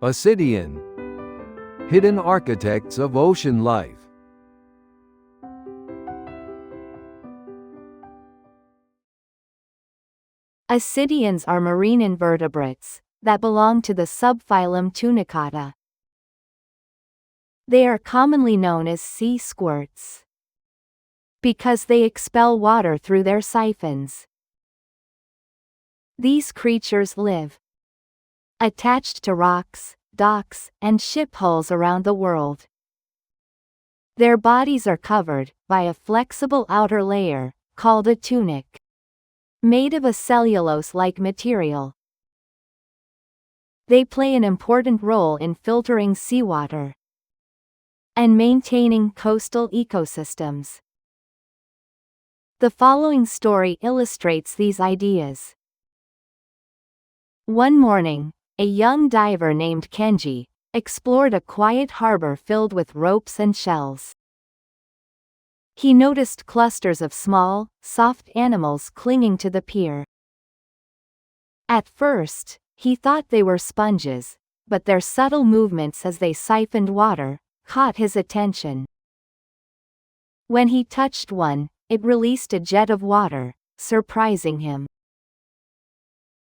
Ascidian, hidden architects of ocean life. Ascidians are marine invertebrates that belong to the subphylum Tunicata. They are commonly known as sea squirts because they expel water through their siphons. These creatures live attached to rocks, docks, and ship hulls around the world. Their bodies are covered by a flexible outer layer, called a tunic, made of a cellulose-like material. They play an important role in filtering seawater and maintaining coastal ecosystems. The following story illustrates these ideas. One morning, a young diver named Kenji explored a quiet harbor filled with ropes and shells. He noticed clusters of small, soft animals clinging to the pier. At first, he thought they were sponges, but their subtle movements as they siphoned water caught his attention. When he touched one, it released a jet of water, surprising him.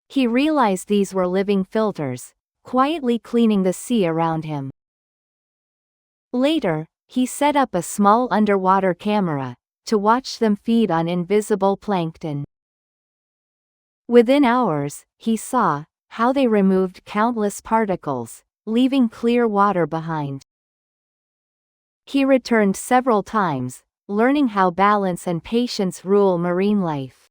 He realized these were living filters, quietly cleaning the sea around him. Later, he set up a small underwater camera to watch them feed on invisible plankton. Within hours, he saw how they removed countless particles, leaving clear water behind. He returned several times, learning how balance and patience rule marine life.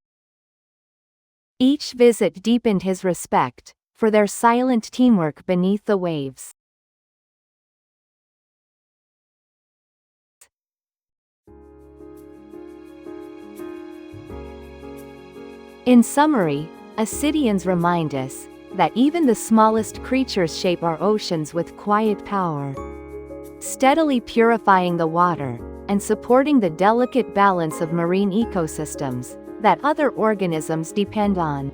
Each visit deepened his respect for their silent teamwork beneath the waves. In summary, Ascidians remind us that even the smallest creatures shape our oceans with quiet power, steadily purifying the water and supporting the delicate balance of marine ecosystems that other organisms depend on.